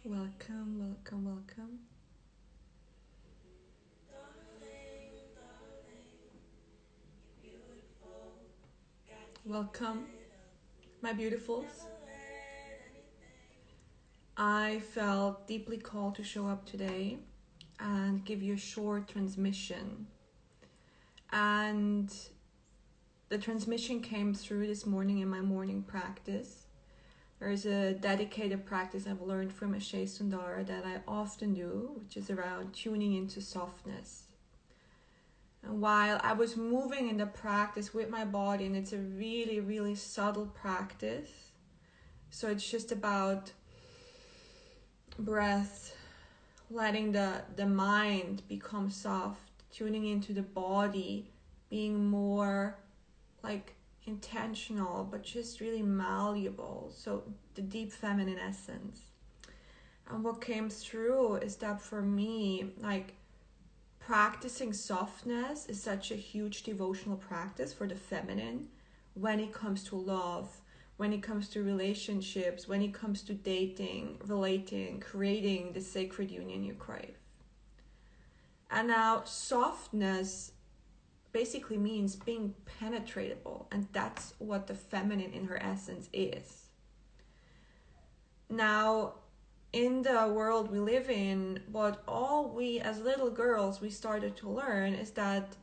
Welcome, welcome, welcome. Welcome, my beautifuls. I felt deeply called to show up today and give you a short transmission. And the transmission came through this morning in my morning practice. There is a dedicated practice I've learned from Ashay Sundar that I often do, which is around tuning into softness. And while I was moving in the practice with my body, and it's a really, really subtle practice, so it's just about breath, letting the mind become soft, tuning into the body, being more like intentional, but just really malleable. So the deep feminine essence. And what came through is that for me, like practicing softness is such a huge devotional practice for the feminine when it comes to love, when it comes to relationships, when it comes to dating, relating, creating the sacred union you crave. And now softness basically means being penetratable, and that's what the feminine in her essence is. Now, in the world we live in, what all we as little girls we started to learn is that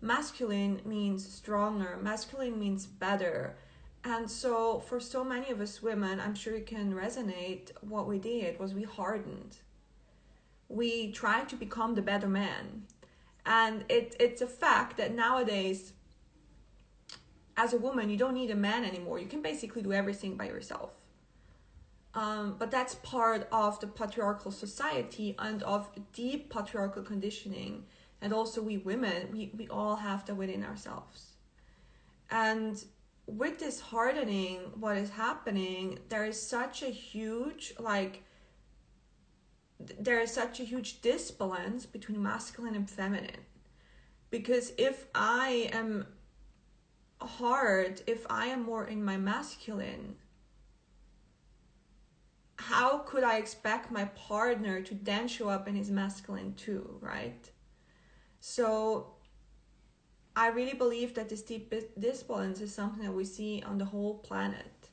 masculine means stronger, masculine means better. And so for so many of us women, I'm sure you can resonate, what we did was we hardened. We tried to become the better man. And it's a fact that nowadays, as a woman, you don't need a man anymore. You can basically do everything by yourself. But that's part of the patriarchal society and of deep patriarchal conditioning. And also we women, we all have that within ourselves. And with this hardening, what is happening, there is such a huge disbalance between masculine and feminine. Because if I am hard, if I am more in my masculine, how could I expect my partner to then show up in his masculine too, right? So I really believe that this deep disbalance is something that we see on the whole planet,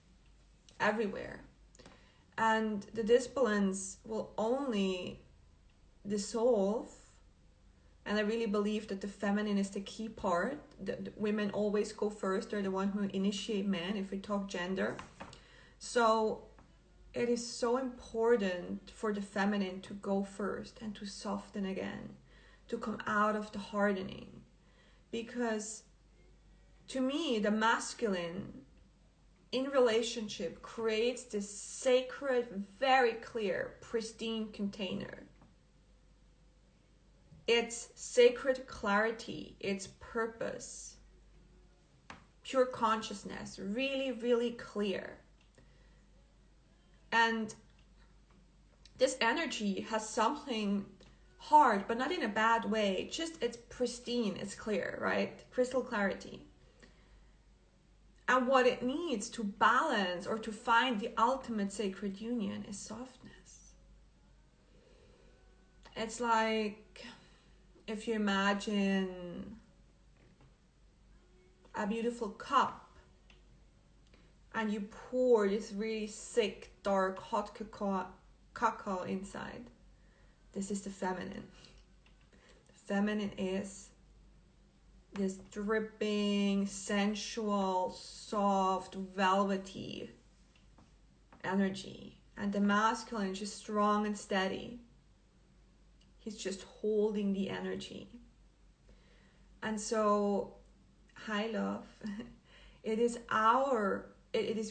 everywhere. And the disbalance will only dissolve, and I really believe that the feminine is the key part. The women always go first. They're the one who initiate men, if we talk gender. So it is so important for the feminine to go first and to soften again, to come out of the hardening. Because to me, the masculine in relationship creates this sacred, very clear, pristine container. It's sacred clarity, it's purpose, pure consciousness, really, really clear. And this energy has something hard, but not in a bad way. Just it's pristine, it's clear, right? Crystal clarity. And what it needs to balance or to find the ultimate sacred union is softness. It's like if you imagine a beautiful cup and you pour this really thick, dark, hot cacao inside. This is the feminine. The feminine is this dripping, sensual, soft, velvety energy. And the masculine is just strong and steady. He's just holding the energy. And so, hi love, it is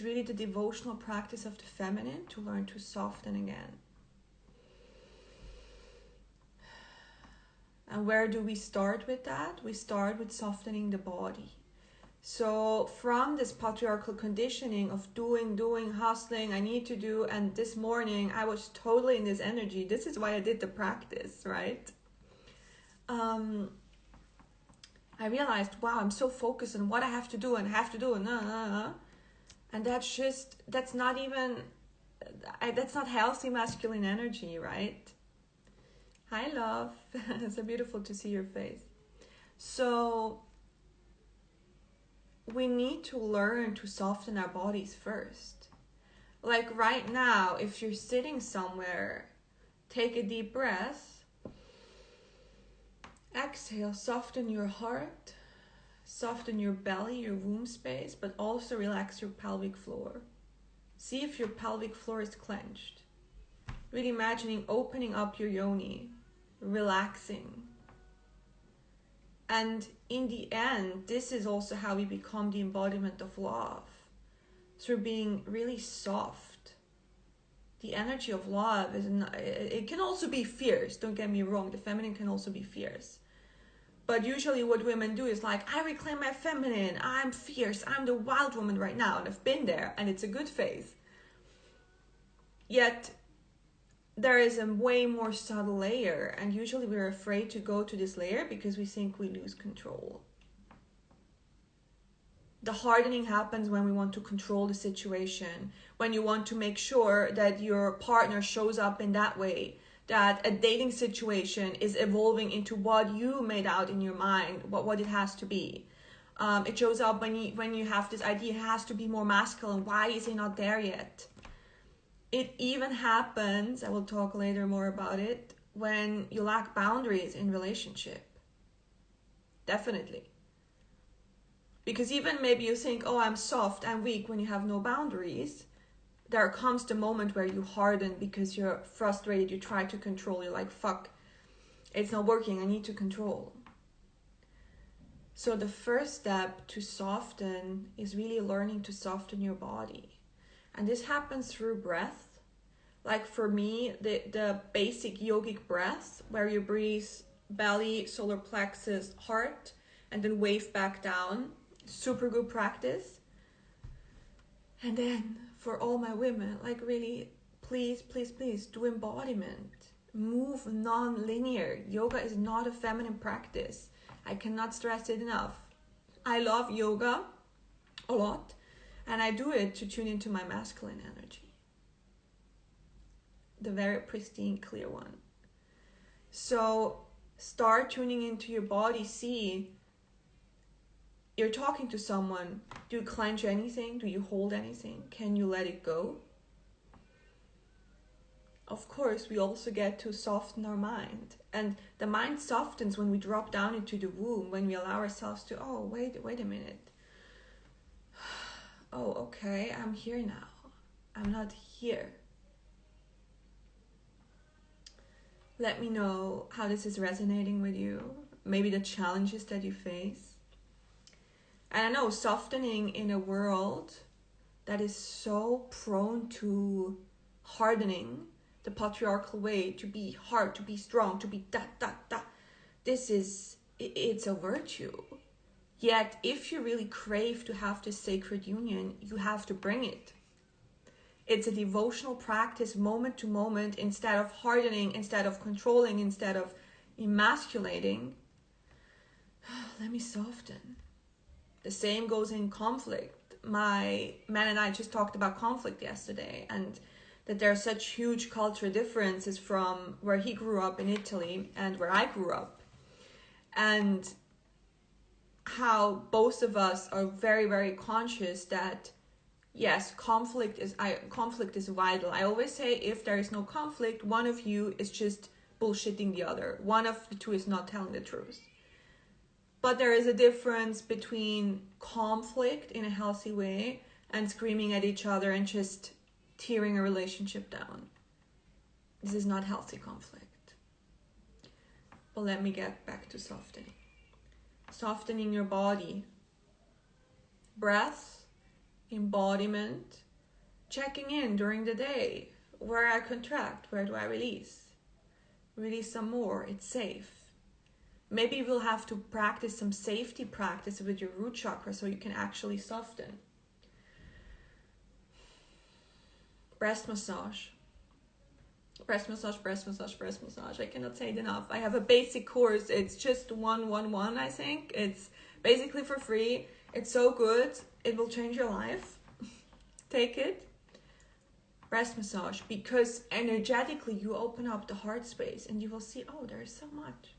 really the devotional practice of the feminine to learn to soften again. And where do we start with that? We start with softening the body. So from this patriarchal conditioning of doing, hustling, I need to do, and this morning I was totally in this energy. This is why I did the practice, right? I realized, wow, I'm so focused on what I have to do and And that's not even, that's not healthy masculine energy, right? Hi, love. It's so beautiful to see your face. So we need to learn to soften our bodies first. Like right now, if you're sitting somewhere, take a deep breath. Exhale, soften your heart, soften your belly, your womb space, but also relax your pelvic floor. See if your pelvic floor is clenched. Really imagining opening up your yoni, relaxing. And in the end, this is also how we become the embodiment of love, through being really soft. The energy of love it can also be fierce, don't get me wrong, the feminine can also be fierce. But usually what women do is like, I reclaim my feminine, I'm fierce, I'm the wild woman right now, and I've been there, and it's a good phase. Yet, there is a way more subtle layer, and usually we're afraid to go to this layer because we think we lose control. The hardening happens when we want to control the situation, when you want to make sure that your partner shows up in that way, that a dating situation is evolving into what you made out in your mind, what it has to be. It shows up when you have this idea it has to be more masculine. Why is he not there yet? It even happens, I will talk later more about it, when you lack boundaries in relationship. Definitely. Because even maybe you think, oh, I'm soft, I'm weak, when you have no boundaries, there comes the moment where you harden because you're frustrated, you try to control, you're like, fuck, it's not working, I need to control. So the first step to soften is really learning to soften your body. And this happens through breath. Like for me, the basic yogic breath, where you breathe belly, solar plexus, heart, and then wave back down. Super good practice. And then for all my women, like really, please, please, please do embodiment. Move non-linear. Yoga is not a feminine practice. I cannot stress it enough. I love yoga a lot, and I do it to tune into my masculine energy. The very pristine, clear one. So start tuning into your body. See, you're talking to someone. Do you clench anything? Do you hold anything? Can you let it go? Of course, we also get to soften our mind. And the mind softens when we drop down into the womb, when we allow ourselves to, oh, wait a minute. Oh, okay, I'm here now. I'm not here. Let me know how this is resonating with you. Maybe the challenges that you face. And I know softening in a world that is so prone to hardening, the patriarchal way, to be hard, to be strong, to be da. It's a virtue. Yet, if you really crave to have this sacred union, you have to bring it. It's a devotional practice, moment to moment, instead of hardening, instead of controlling, instead of emasculating. Let me soften. The same goes in conflict. My man and I just talked about conflict yesterday, and that there are such huge cultural differences from where he grew up in Italy and where I grew up. And how both of us are very, very conscious that yes, conflict is vital. I always say if there is no conflict, one of you is just bullshitting the other. One of the two is not telling the truth. But there is a difference between conflict in a healthy way and screaming at each other and just tearing a relationship down. This is not healthy conflict. But let me get back to softening. Softening your body. Breath. Embodiment, checking in during the day, where I contract, where do I release some more, it's safe. Maybe we'll have to practice some safety practice with your root chakra so you can actually soften. Breast massage, I cannot say it enough. I have a basic course, it's just 111, I think. It's basically for free. It's so good. It will change your life. take it. Breast massage, because energetically you open up the heart space and you will see, oh, there's so much.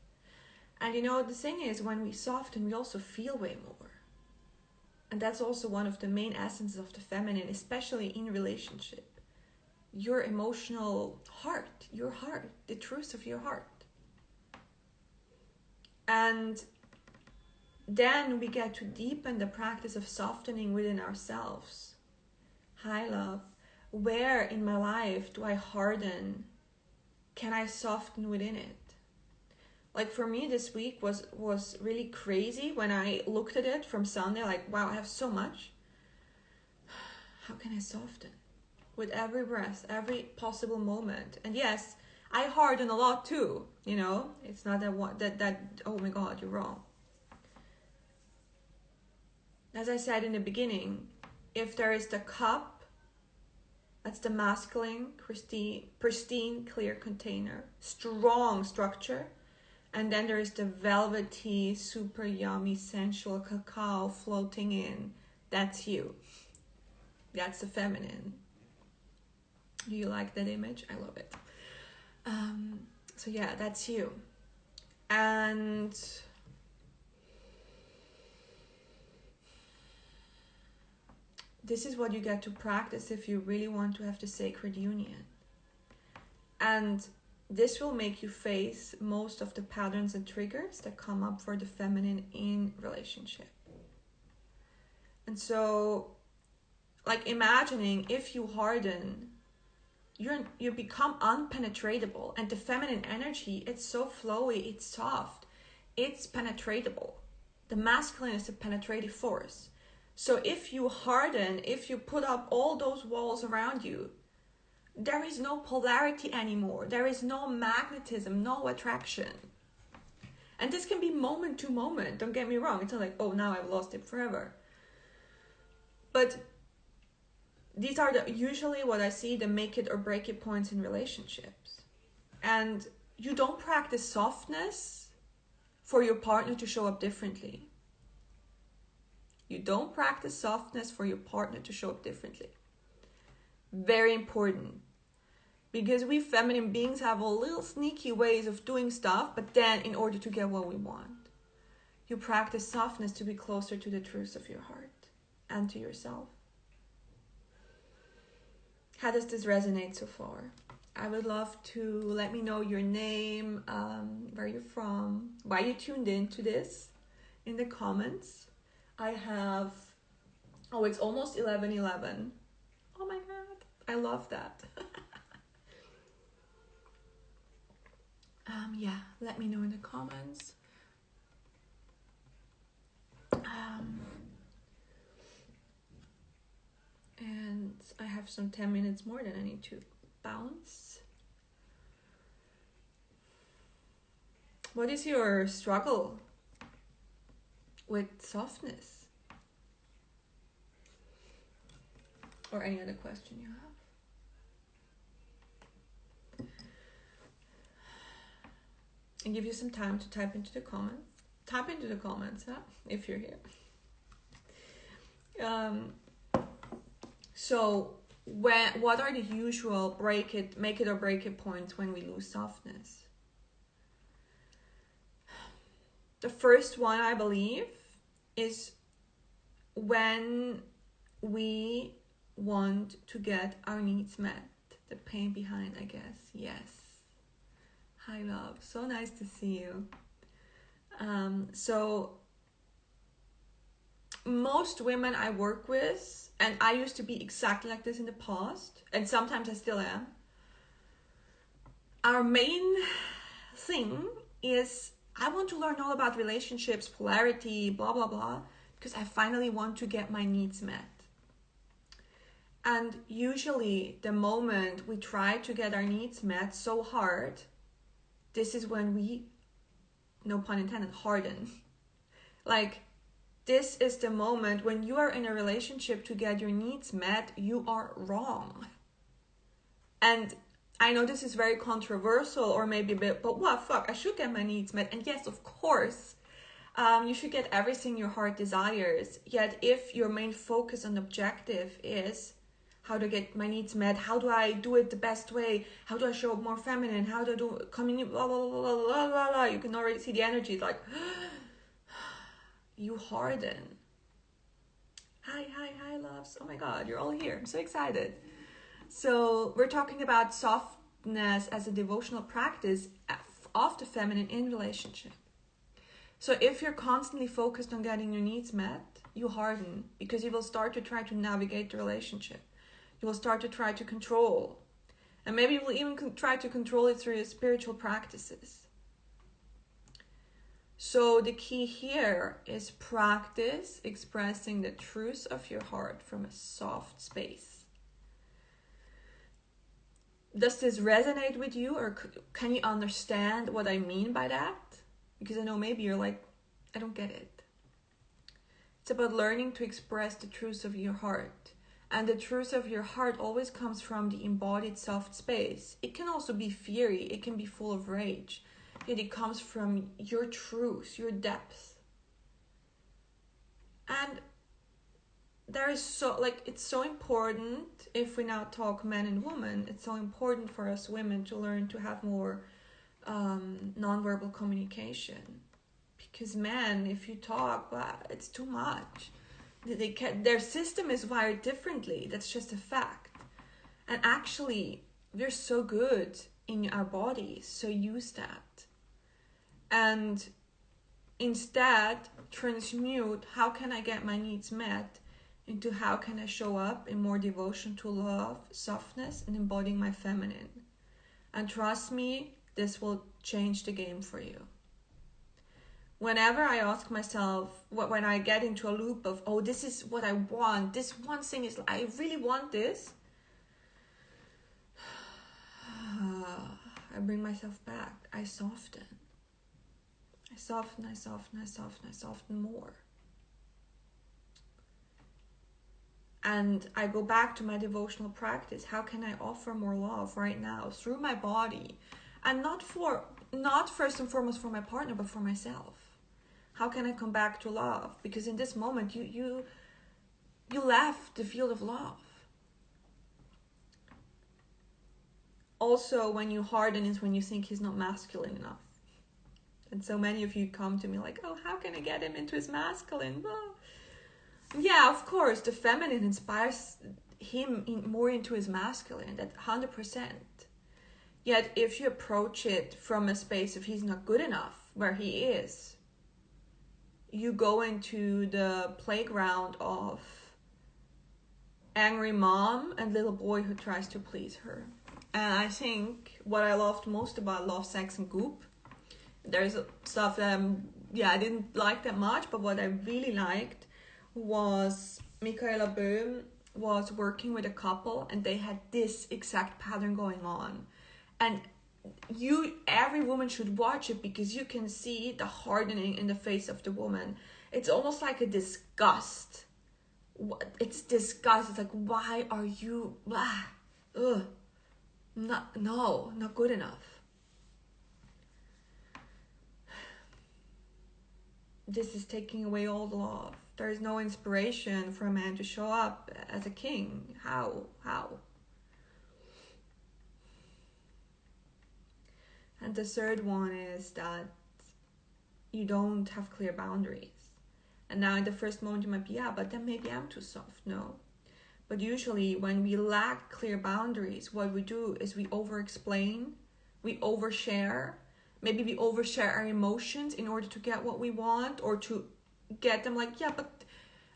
And you know, the thing is, when we soften, we also feel way more. And that's also one of the main essences of the feminine, especially in relationship. Your emotional heart, your heart, the truth of your heart. And then we get to deepen the practice of softening within ourselves. Hi, love. Where in my life do I harden? Can I soften within it? Like for me, this week was really crazy when I looked at it from Sunday, like, wow, I have so much. How can I soften? With every breath, every possible moment. And yes, I harden a lot too, you know? It's not that oh my God, you're wrong. As I said in the beginning, if there is the cup, that's the masculine, pristine, clear container, strong structure. And then there is the velvety, super yummy, sensual cacao floating in. That's you. That's the feminine. Do you like that image? I love it. So yeah, that's you. And this is what you get to practice if you really want to have the sacred union. And this will make you face most of the patterns and triggers that come up for the feminine in relationship. And so, like imagining if you harden, you become unpenetratable. And the feminine energy, it's so flowy, it's soft, it's penetratable. The masculine is the penetrative force. So if you harden, if you put up all those walls around you, there is no polarity anymore. There is no magnetism, no attraction. And this can be moment to moment. Don't get me wrong. It's not like, oh, now I've lost it forever. But these are usually what I see, the make it or break it points in relationships. And you don't practice softness for your partner to show up differently. You don't practice softness for your partner to show up differently. Very important. Because we feminine beings have all little sneaky ways of doing stuff, but then in order to get what we want, you practice softness to be closer to the truth of your heart and to yourself. How does this resonate so far? I would love to let me know your name, where you're from, why you tuned in to this in the comments. I have, it's almost 11:11. Oh my God, I love that. Yeah, let me know in the comments. And I have some 10 minutes more than I need to bounce. What is your struggle with softness? Or any other question you have? And give you some time to type into the comments. Type into the comments, if you're here. So, what are the usual make it or break it points when we lose softness? The first one, I believe, is when we want to get our needs met. The pain behind, I guess. Yes. Hi, love. So nice to see you. So most women I work with, and I used to be exactly like this in the past, and sometimes I still am, our main thing is, I want to learn all about relationships, polarity, blah, blah, blah, because I finally want to get my needs met. And usually the moment we try to get our needs met so hard, this is when we, no pun intended, harden. Like, this is the moment when you are in a relationship to get your needs met, you are wrong. And I know this is very controversial or maybe a bit, but what, fuck, I should get my needs met. And yes, of course, you should get everything your heart desires. Yet if your main focus and objective is, how to get my needs met, how do I do it the best way, how do I show up more feminine, how do I do community, blah, blah, blah, blah, blah, blah, blah. You can already see the energy. It's like, you harden. Hi, loves. Oh my God, you're all here. I'm so excited. So we're talking about softness as a devotional practice of the feminine in relationship. So if you're constantly focused on getting your needs met, you harden, because you will start to try to navigate the relationship. You will start to try to control. And maybe you will even try to control it through your spiritual practices. So the key here is practice expressing the truth of your heart from a soft space. Does this resonate with you, or can you understand what I mean by that? Because I know maybe you're like, I don't get it. It's about learning to express the truth of your heart. And the truth of your heart always comes from the embodied soft space. It can also be fiery, it can be full of rage. It comes from your truth, your depth. And there is it's so important, if we now talk men and women, it's so important for us women to learn to have more nonverbal communication. Because men, if you talk, it's too much. Their system is wired differently. That's just a fact. And actually, we're so good in our bodies, so use that. And instead, transmute how can I get my needs met into how can I show up in more devotion to love, softness, and embodying my feminine. And trust me, this will change the game for you. Whenever I ask myself, when I get into a loop of, oh, this is what I want, this one thing is, I really want this, I bring myself back. I soften. I soften more. And I go back to my devotional practice. How can I offer more love right now through my body? And not first and foremost for my partner, but for myself. How can I come back to love? Because in this moment, you left the field of love. Also, when you harden is when you think he's not masculine enough. And so many of you come to me like, oh, how can I get him into his masculine? Well, yeah, of course, the feminine inspires him more into his masculine, that 100%. Yet if you approach it from a space of he's not good enough, where he is, you go into the playground of angry mom and little boy who tries to please her. And I think what I loved most about Love, Sex and Goop, there's stuff that I didn't like that much, but what I really liked was Michaela Böhm was working with a couple and they had this exact pattern going on. And every woman should watch it because you can see the hardening in the face of the woman. It's almost like a disgust. It's disgust. It's like, why are you, not good enough. This is taking away all the love. There is no inspiration for a man to show up as a king. How? And the third one is that you don't have clear boundaries. And now in the first moment you might be, but then maybe I'm too soft. No. But usually when we lack clear boundaries, what we do is we over-explain, we overshare. Maybe we overshare our emotions in order to get what we want, or to get them like,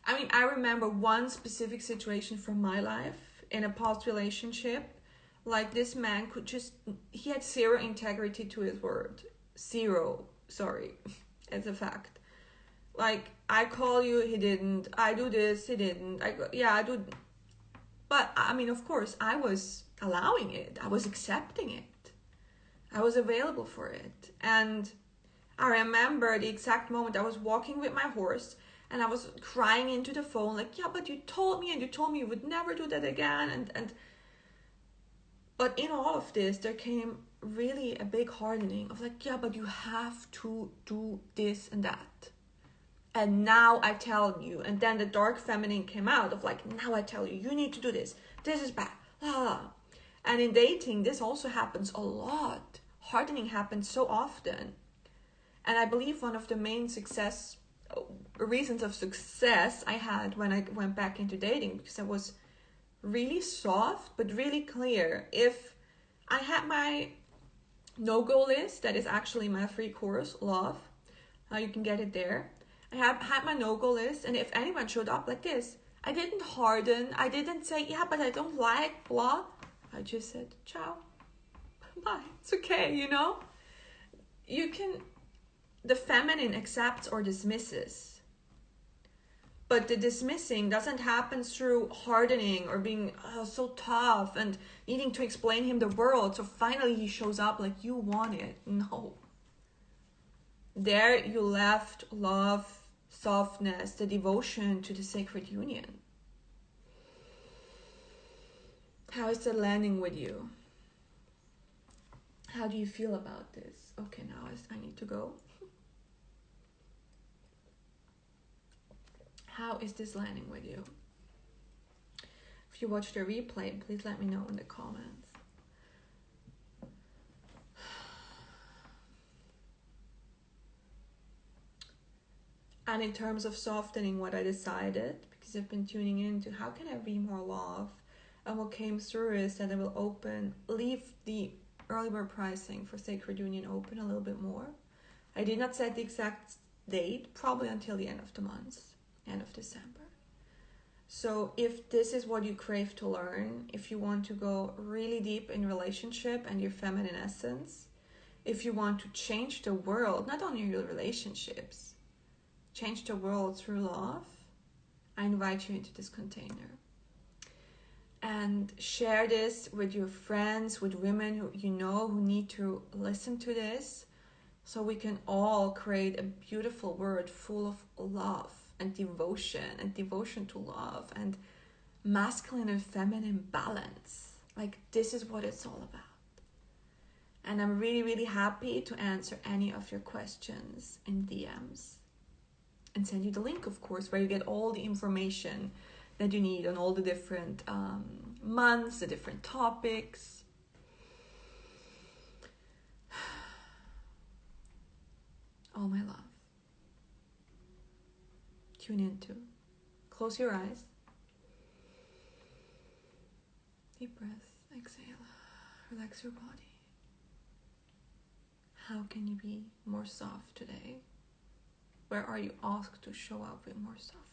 I remember one specific situation from my life in a past relationship. Like, this man he had zero integrity to his word. Zero, sorry, it's a fact. Like, I call you, he didn't. I do this, he didn't. I do. But, of course, I was allowing it. I was accepting it. I was available for it. And I remember the exact moment I was walking with my horse and I was crying into the phone like, but you told me, and you told me you would never do that again. But in all of this, there came really a big hardening of like, but you have to do this and that. And now I tell you. And then the dark feminine came out of like, now I tell you, you need to do this. This is bad. Ah. And in dating, this also happens a lot. Hardening happens so often. And I believe one of the main reasons of success I had when I went back into dating, because I was really soft, but really clear. If I had my no-go list, that is actually my free course, Love, you can get it there. I had my no-go list, and if anyone showed up like this, I didn't harden. I didn't say, yeah, but I don't like blah. I just said, ciao, bye. It's okay, you know? The feminine accepts or dismisses. But the dismissing doesn't happen through hardening or being so tough and needing to explain him the world. So finally he shows up like you want it. No. There you left love, softness, the devotion to the sacred union. How is that landing with you? How do you feel about this? Okay, now I need to go. How is this landing with you? If you watch the replay, please let me know in the comments. And in terms of softening what I decided, because I've been tuning into how can I be more love, and what came through is that I will leave the early bird pricing for Sacred Union open a little bit more. I did not set the exact date, probably until the end of the month, end of December. So if this is what you crave to learn, if you want to go really deep in relationship and your feminine essence, if you want to change the world, not only your relationships, change the world through love, I invite you into this container. And share this with your friends, with women who you know who need to listen to this, so we can all create a beautiful world full of love and devotion to love and masculine and feminine balance. Like, this is what it's all about. And I'm really, really happy to answer any of your questions in DMs. And send you the link, of course, where you get all the information that you need on all the different months, the different topics. All my love. Tune into. Close your eyes. Deep breath. Exhale. Relax your body. How can you be more soft today? Where are you asked to show up with more softness?